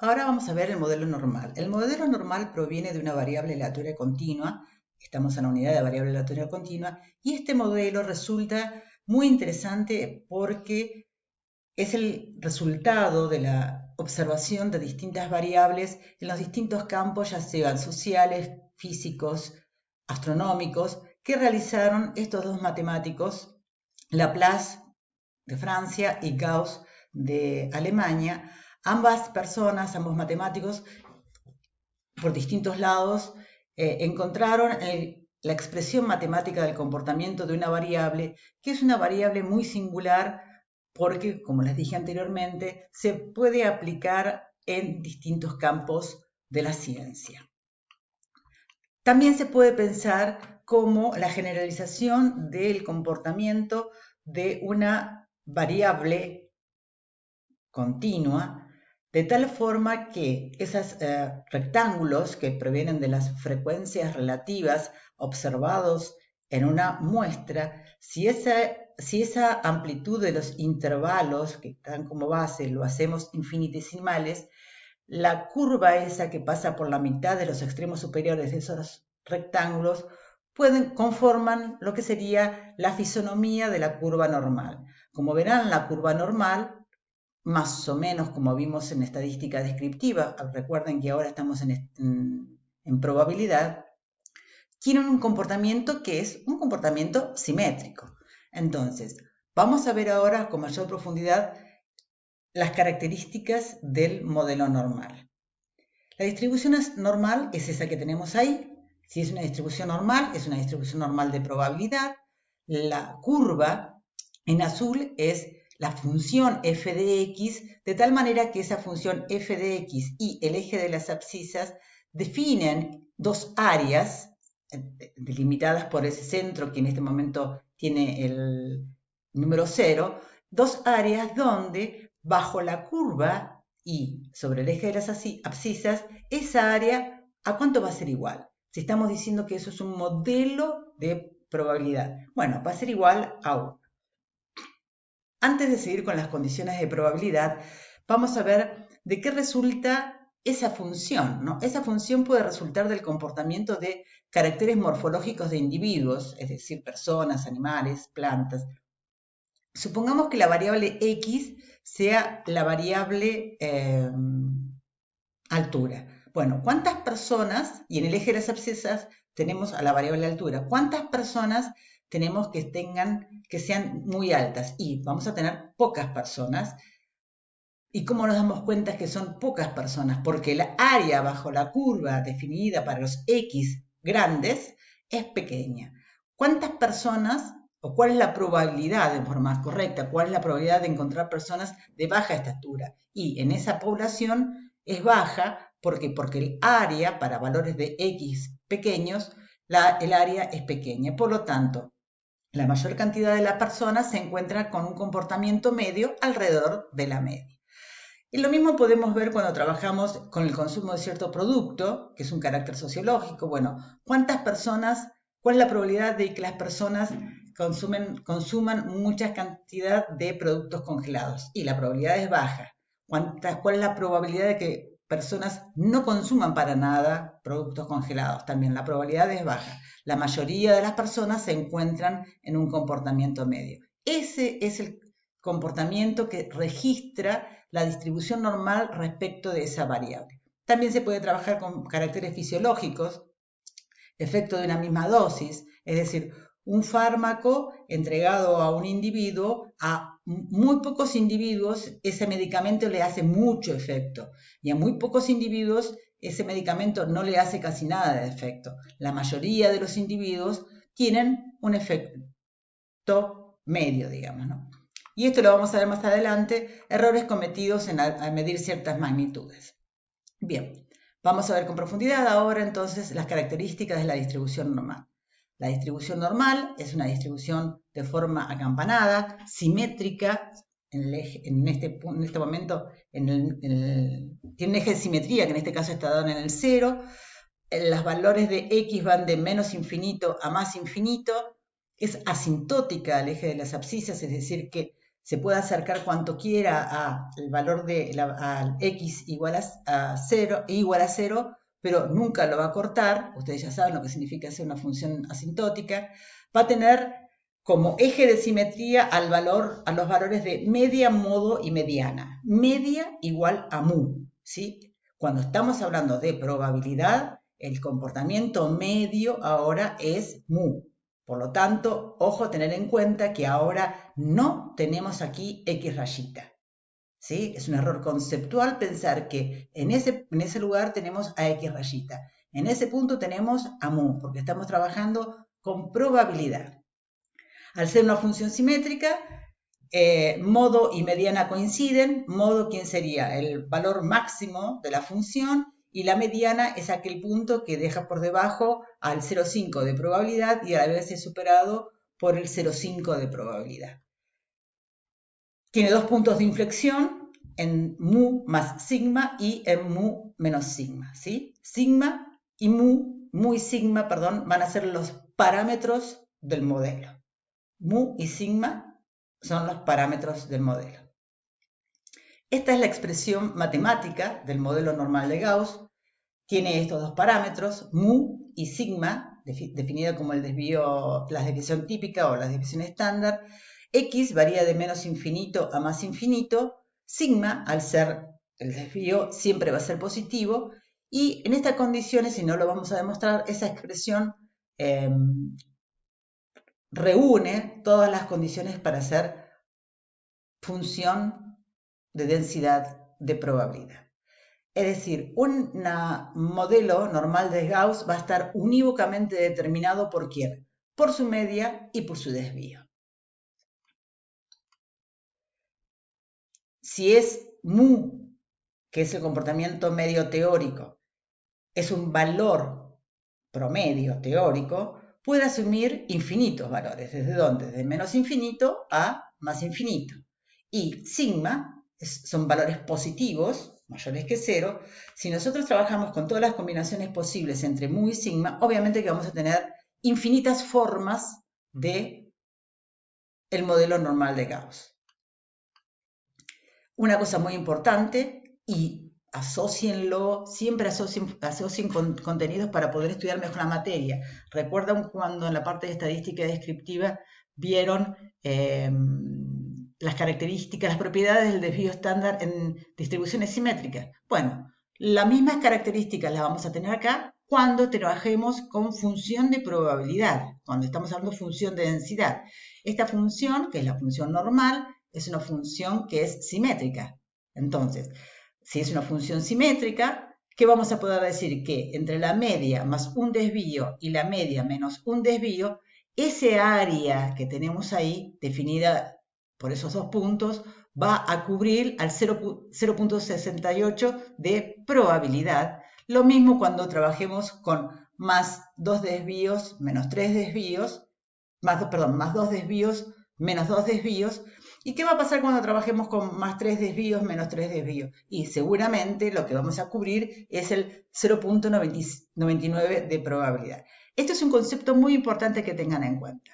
Ahora vamos a ver el modelo normal. El modelo normal proviene de una variable aleatoria continua. Estamos en la unidad de variable aleatoria continua. Y este modelo resulta muy interesante porque es el resultado de la observación de distintas variables en los distintos campos, ya sean sociales, físicos, astronómicos, que realizaron estos dos matemáticos, Laplace de Francia y Gauss de Alemania. Ambas personas, ambos matemáticos, por distintos lados, encontraron la expresión matemática del comportamiento de una variable, que es una variable muy singular porque, como les dije anteriormente, se puede aplicar en distintos campos de la ciencia. También se puede pensar como la generalización del comportamiento de una variable continua, de tal forma que esos rectángulos que provienen de las frecuencias relativas observados en una muestra, si esa amplitud de los intervalos que están como base lo hacemos infinitesimales, la curva esa que pasa por la mitad de los extremos superiores de esos rectángulos conforman lo que sería la fisonomía de la curva normal. Como verán, la curva normal, más o menos como vimos en estadística descriptiva, recuerden que ahora estamos en probabilidad, tienen un comportamiento que es un comportamiento simétrico. Entonces, vamos a ver ahora con mayor profundidad las características del modelo normal. La distribución normal es esa que tenemos ahí. Si es una distribución normal, es una distribución normal de probabilidad. La curva en azul es la función f de x, de tal manera que esa función f de x y el eje de las abscisas definen dos áreas delimitadas por ese centro que en este momento tiene el número 0, dos áreas donde bajo la curva y sobre el eje de las abscisas, esa área, ¿a cuánto va a ser igual? Si estamos diciendo que eso es un modelo de probabilidad, bueno, va a ser igual a 1. Antes de seguir con las condiciones de probabilidad, vamos a ver de qué resulta esa función, ¿no? Esa función puede resultar del comportamiento de caracteres morfológicos de individuos, es decir, personas, animales, plantas. Supongamos que la variable x sea la variable altura. Bueno, ¿cuántas personas, y en el eje de las abscisas tenemos a la variable altura, cuántas personas tenemos que sean muy altas? Y vamos a tener pocas personas. ¿Y cómo nos damos cuenta que son pocas personas? Porque la área bajo la curva definida para los X grandes es pequeña. ¿Cuántas personas, o cuál es la probabilidad, de forma correcta, cuál es la probabilidad de encontrar personas de baja estatura? Y en esa población es baja porque el área para valores de X pequeños, el área es pequeña. Por lo tanto, la mayor cantidad de las personas se encuentra con un comportamiento medio alrededor de la media. Y lo mismo podemos ver cuando trabajamos con el consumo de cierto producto, que es un carácter sociológico. Bueno, ¿cuántas personas, cuál es la probabilidad de que las personas consuman mucha cantidad de productos congelados? Y la probabilidad es baja. ¿Cuál es la probabilidad de que personas no consuman para nada productos congelados? También la probabilidad es baja. La mayoría de las personas se encuentran en un comportamiento medio. Ese es el comportamiento que registra la distribución normal respecto de esa variable. También se puede trabajar con caracteres fisiológicos, efecto de una misma dosis, es decir, un fármaco entregado a un individuo, a muy pocos individuos ese medicamento le hace mucho efecto y a muy pocos individuos ese medicamento no le hace casi nada de efecto. La mayoría de los individuos tienen un efecto medio, digamos, ¿no? Y esto lo vamos a ver más adelante, errores cometidos al medir ciertas magnitudes. Bien, vamos a ver con profundidad ahora entonces las características de la distribución normal. La distribución normal es una distribución de forma acampanada, simétrica, en este momento tiene un eje de simetría que en este caso está dado en el 0. Los valores de x van de menos infinito a más infinito. Es asintótica al eje de las abscisas, es decir, que se puede acercar cuanto quiera al valor al x igual a 0, pero nunca lo va a cortar. Ustedes ya saben lo que significa hacer una función asintótica. Va a tener como eje de simetría a los valores de media, modo y mediana. Media igual a mu, ¿sí? Cuando estamos hablando de probabilidad, el comportamiento medio ahora es mu. Por lo tanto, ojo, tener en cuenta que ahora no tenemos aquí x rayita, ¿sí? Es un error conceptual pensar que en ese lugar tenemos a x rayita. En ese punto tenemos a mu, porque estamos trabajando con probabilidad. Al ser una función simétrica, modo y mediana coinciden. Modo, ¿quién sería? El valor máximo de la función, y la mediana es aquel punto que deja por debajo al 0,5 de probabilidad y a la vez es superado por el 0,5 de probabilidad. Tiene dos puntos de inflexión en mu más sigma y en mu menos sigma, ¿sí? Sigma y mu y sigma, perdón, van a ser los parámetros del modelo. Mu y sigma son los parámetros del modelo. Esta es la expresión matemática del modelo normal de Gauss. Tiene estos dos parámetros, mu y sigma, definida como la desviación típica o la desviación estándar. X varía de menos infinito a más infinito. Sigma, al ser el desvío, siempre va a ser positivo. Y en estas condiciones, si no lo vamos a demostrar, esa expresión reúne todas las condiciones para ser función de densidad de probabilidad. Es decir, un modelo normal de Gauss va a estar unívocamente determinado ¿por quién? Por su media y por su desvío. Si es mu, que es el comportamiento medio teórico, es un valor promedio teórico, puede asumir infinitos valores. ¿Desde dónde? Desde menos infinito a más infinito. Y sigma son valores positivos, mayores que 0. Si nosotros trabajamos con todas las combinaciones posibles entre mu y sigma, obviamente que vamos a tener infinitas formas de el modelo normal de Gauss. Una cosa muy importante, y asócienlo, siempre asocien contenidos para poder estudiar mejor la materia. ¿Recuerdan cuando en la parte de estadística descriptiva vieron las características, las propiedades del desvío estándar en distribuciones simétricas? Bueno, las mismas características las vamos a tener acá cuando trabajemos con función de probabilidad, cuando estamos hablando de función de densidad. Esta función, que es la función normal, es una función que es simétrica. Entonces, si es una función simétrica, ¿qué vamos a poder decir? Que entre la media más un desvío y la media menos un desvío, ese área que tenemos ahí, definida por esos dos puntos, va a cubrir al 0,68 de probabilidad. Lo mismo cuando trabajemos con más 2 desvíos menos 3 desvíos, más 2 desvíos menos 2 desvíos. ¿Y qué va a pasar cuando trabajemos con más 3 desvíos menos 3 desvíos? Y seguramente lo que vamos a cubrir es el 0,99 de probabilidad. Esto es un concepto muy importante que tengan en cuenta.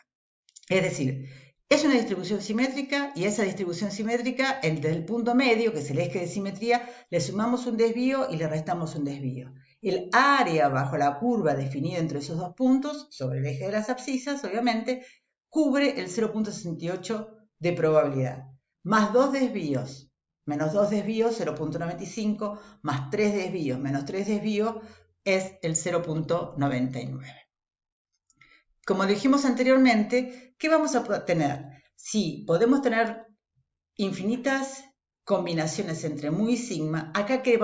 Es decir, es una distribución simétrica y esa distribución simétrica, desde el punto medio, que es el eje de simetría, le sumamos un desvío y le restamos un desvío. El área bajo la curva definida entre esos dos puntos, sobre el eje de las abscisas, obviamente, cubre el 0,68 de probabilidad. Más 2 desvíos, menos 2 desvíos, 0,95, más 3 desvíos, menos 3 desvíos, es el 0,99. Como dijimos anteriormente, ¿qué vamos a tener? Si podemos tener infinitas combinaciones entre mu y sigma, acá ¿qué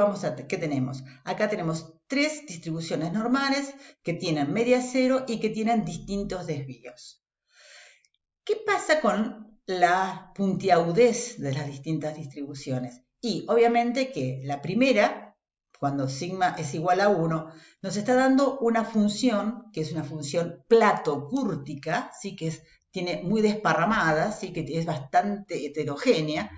tenemos? Acá tenemos 3 distribuciones normales que tienen media 0 y que tienen distintos desvíos. ¿Qué pasa con la puntiaudez de las distintas distribuciones? Y obviamente que la primera, cuando sigma es igual a 1, nos está dando una función, que es una función platocúrtica, ¿sí? Que tiene muy desparramada, ¿sí? Que es bastante heterogénea,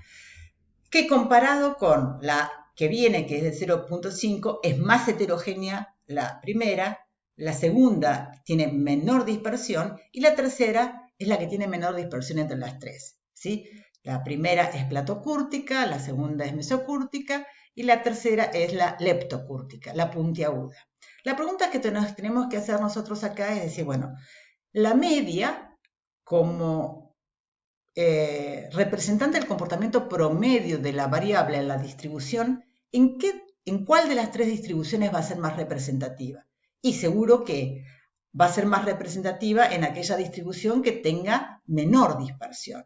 que comparado con la que viene, que es de 0,5, es más heterogénea la primera, la segunda tiene menor dispersión y la tercera es la que tiene menor dispersión entre las tres, ¿sí? La primera es platocúrtica, la segunda es mesocúrtica y la tercera es la leptocúrtica, la puntiaguda. La pregunta que tenemos que hacer nosotros acá es decir, bueno, la media como representante del comportamiento promedio de la variable en la distribución, ¿en cuál de las tres distribuciones va a ser más representativa? Y seguro que va a ser más representativa en aquella distribución que tenga menor dispersión.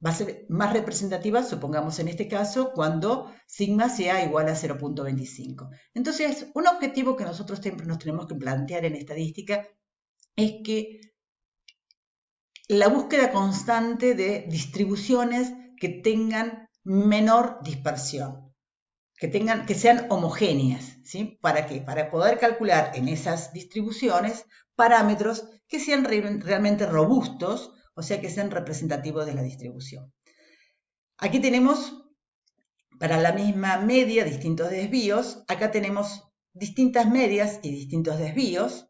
Va a ser más representativa, supongamos en este caso, cuando sigma sea igual a 0.25. Entonces, un objetivo que nosotros siempre nos tenemos que plantear en estadística es que la búsqueda constante de distribuciones que tengan menor dispersión, que sean homogéneas, ¿sí? ¿Para qué? Para poder calcular en esas distribuciones parámetros que sean realmente robustos, o sea, que sean representativos de la distribución. Aquí tenemos, para la misma media, distintos desvíos. Acá tenemos distintas medias y distintos desvíos.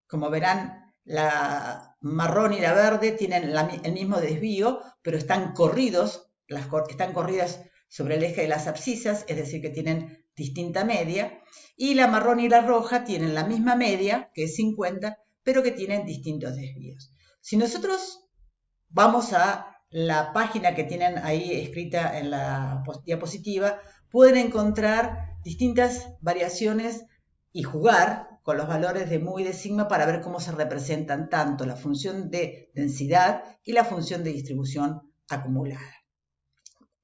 Como verán, la marrón y la verde tienen el mismo desvío, pero están corridas sobre el eje de las abscisas, es decir, que tienen distinta media, y la marrón y la roja tienen la misma media, que es 50, pero que tienen distintos desvíos. Si nosotros vamos a la página que tienen ahí escrita en la diapositiva, pueden encontrar distintas variaciones y jugar con los valores de mu y de sigma para ver cómo se representan tanto la función de densidad y la función de distribución acumulada.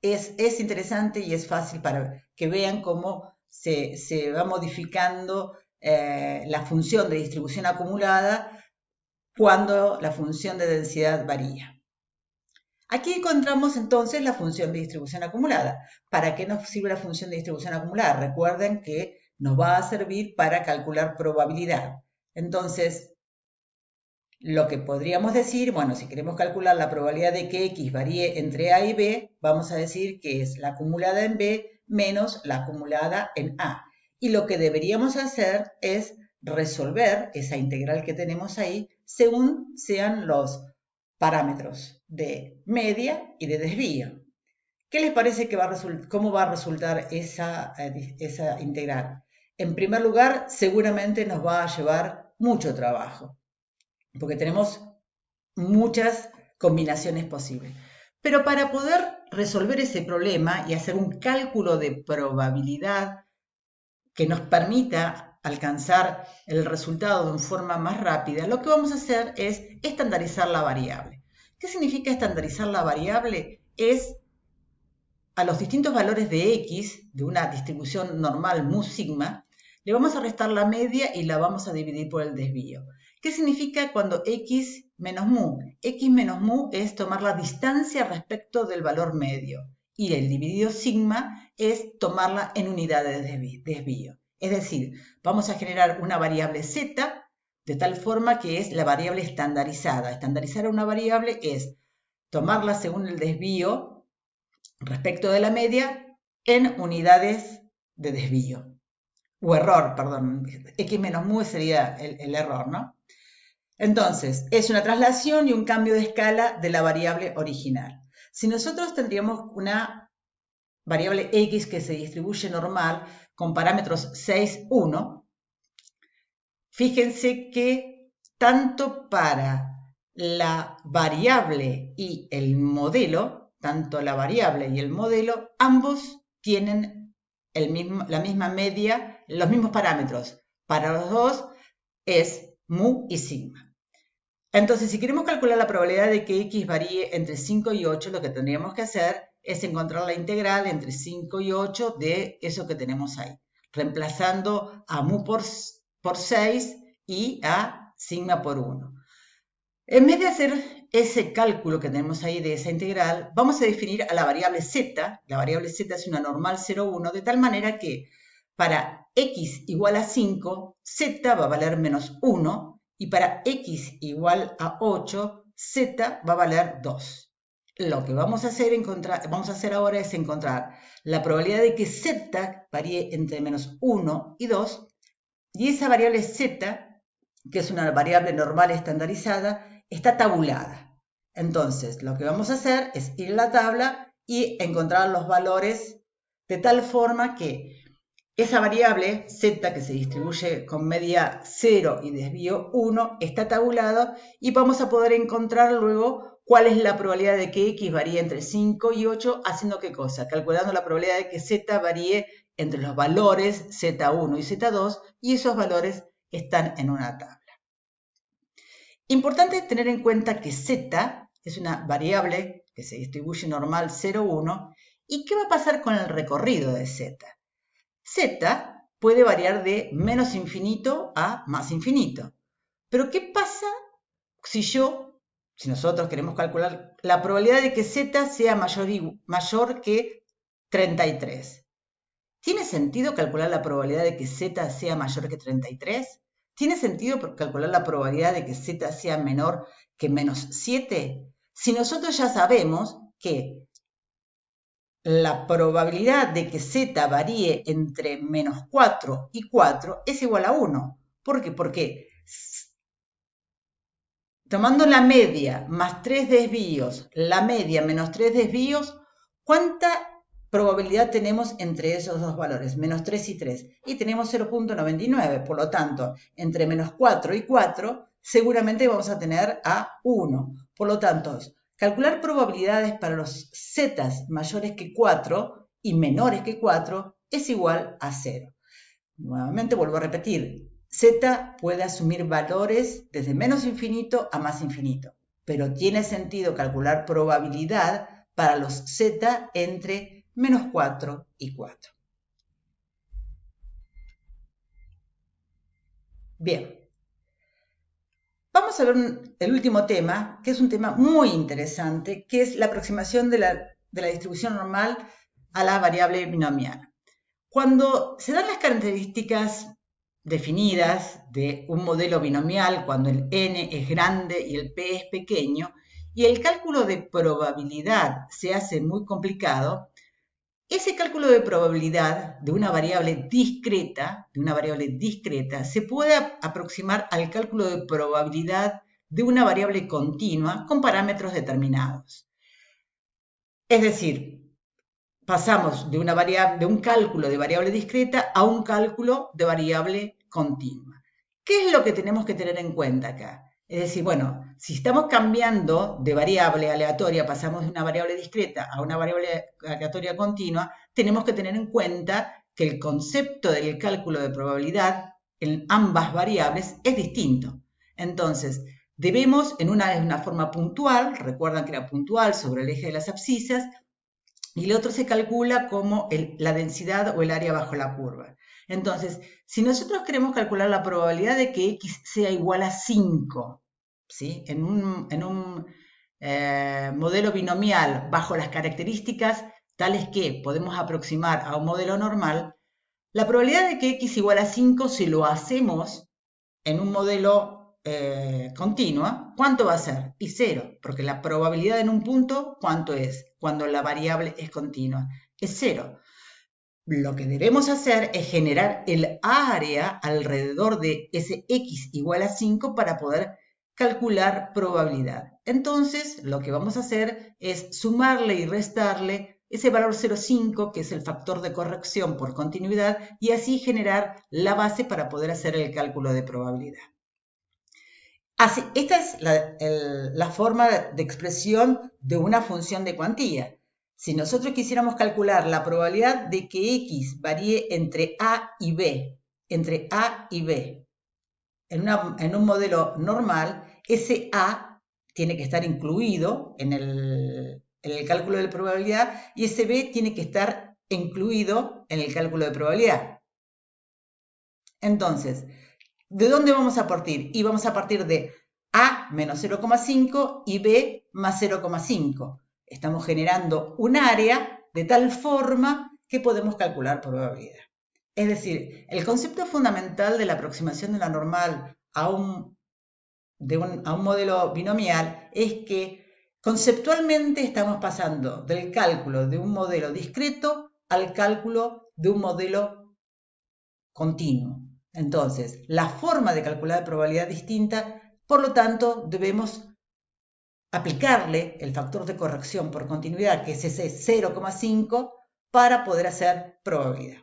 Es interesante y es fácil para que vean cómo se va modificando la función de distribución acumulada cuando la función de densidad varía. Aquí encontramos entonces la función de distribución acumulada. ¿Para qué nos sirve la función de distribución acumulada? Recuerden que nos va a servir para calcular probabilidad. Entonces, lo que podríamos decir, bueno, si queremos calcular la probabilidad de que X varíe entre A y B, vamos a decir que es la acumulada en B menos la acumulada en A. Y lo que deberíamos hacer es resolver esa integral que tenemos ahí según sean los parámetros de media y de desvío. ¿Qué les parece que cómo va a resultar esa integral? En primer lugar, seguramente nos va a llevar mucho trabajo, porque tenemos muchas combinaciones posibles. Pero para poder resolver ese problema y hacer un cálculo de probabilidad que nos permita alcanzar el resultado de forma más rápida, lo que vamos a hacer es estandarizar la variable. ¿Qué significa estandarizar la variable? Es a los distintos valores de X de una distribución normal mu sigma, le vamos a restar la media y la vamos a dividir por el desvío. ¿Qué significa cuando X menos mu? X menos mu es tomar la distancia respecto del valor medio y el dividido sigma es tomarla en unidades de desvío. Es decir, vamos a generar una variable z de tal forma que es la variable estandarizada. Estandarizar una variable es tomarla según el desvío respecto de la media en unidades de desvío. O error, perdón. X menos mu sería el error, ¿no? Entonces, es una traslación y un cambio de escala de la variable original. Si nosotros tendríamos una variable X que se distribuye normal con parámetros 6, 1, fíjense que tanto para la variable y el modelo, tanto la variable y el modelo, ambos tienen la misma media, los mismos parámetros. Para los dos es mu y sigma. Entonces, si queremos calcular la probabilidad de que X varíe entre 5 y 8, lo que tendríamos que hacer es encontrar la integral entre 5 y 8 de eso que tenemos ahí, reemplazando a mu por 6 y a sigma por 1. En vez de hacer ese cálculo que tenemos ahí de esa integral, vamos a definir a la variable z. La variable z es una normal 0,1, de tal manera que para x igual a 5, z va a valer menos 1, y para x igual a 8, z va a valer 2. Lo que vamos a hacer ahora es encontrar la probabilidad de que z varíe entre menos 1 y 2, y esa variable z, que es una variable normal estandarizada, está tabulada. Entonces, lo que vamos a hacer es ir a la tabla y encontrar los valores de tal forma que esa variable z, que se distribuye con media 0 y desvío 1, está tabulado y vamos a poder encontrar luego cuál es la probabilidad de que x varíe entre 5 y 8, haciendo qué cosa, calculando la probabilidad de que z varíe entre los valores z1 y z2, y esos valores están en una tabla. Importante tener en cuenta que z es una variable que se distribuye normal 0, 1, ¿y qué va a pasar con el recorrido de z? Z puede variar de menos infinito a más infinito. Pero ¿qué pasa si nosotros queremos calcular la probabilidad de que z sea mayor que 33? ¿Tiene sentido calcular la probabilidad de que z sea mayor que 33? ¿Tiene sentido calcular la probabilidad de que z sea menor que menos 7? Si nosotros ya sabemos que la probabilidad de que z varíe entre menos 4 y 4 es igual a 1. ¿Por qué? Porque tomando la media más 3 desvíos, la media menos 3 desvíos, ¿cuánta probabilidad tenemos entre esos dos valores? Menos 3 y 3. Y tenemos 0.99. Por lo tanto, entre menos 4 y 4, seguramente vamos a tener a 1. Por lo tanto, calcular probabilidades para los z mayores que 4 y menores que 4 es igual a 0. Nuevamente vuelvo a repetir, z puede asumir valores desde menos infinito a más infinito, pero tiene sentido calcular probabilidad para los z entre menos 4 y 4. Bien, vamos a ver el último tema, que es un tema muy interesante, que es la aproximación de la distribución normal a la variable binomial. Cuando se dan las características definidas de un modelo binomial, cuando el n es grande y el p es pequeño, y el cálculo de probabilidad se hace muy complicado, ese cálculo de probabilidad de una variable discreta, se puede aproximar al cálculo de probabilidad de una variable continua con parámetros determinados. Es decir, pasamos de un cálculo de variable discreta a un cálculo de variable continua. ¿Qué es lo que tenemos que tener en cuenta acá? Es decir, bueno, si estamos cambiando de variable aleatoria, pasamos de una variable discreta a una variable aleatoria continua, tenemos que tener en cuenta que el concepto del cálculo de probabilidad en ambas variables es distinto. Entonces, debemos, en una forma puntual, recuerdan que era puntual sobre el eje de las abscisas, y el otro se calcula como la densidad o el área bajo la curva. Entonces, si nosotros queremos calcular la probabilidad de que x sea igual a 5, ¿sí? en un modelo binomial bajo las características tales que podemos aproximar a un modelo normal, la probabilidad de que x igual a 5, si lo hacemos en un modelo continua, ¿cuánto va a ser? Y 0, porque la probabilidad en un punto, ¿cuánto es? Cuando la variable es continua, es 0. Lo que debemos hacer es generar el área alrededor de ese x igual a 5 para poder calcular probabilidad. Entonces, lo que vamos a hacer es sumarle y restarle ese valor 0,5, que es el factor de corrección por continuidad, y así generar la base para poder hacer el cálculo de probabilidad. Así, esta es la forma de expresión de una función de cuantía. Si nosotros quisiéramos calcular la probabilidad de que x varíe entre a y b, en un modelo normal, ese a tiene que estar incluido en el cálculo de probabilidad y ese b tiene que estar incluido en el cálculo de probabilidad. Entonces, ¿de dónde vamos a partir? Y vamos a partir de a menos 0,5 y b más 0,5. Estamos generando un área de tal forma que podemos calcular probabilidad. Es decir, el concepto fundamental de la aproximación de la normal a un modelo binomial es que conceptualmente estamos pasando del cálculo de un modelo discreto al cálculo de un modelo continuo. Entonces, la forma de calcular probabilidad es distinta, por lo tanto, debemos aplicarle el factor de corrección por continuidad, que es ese 0,5, para poder hacer probabilidad.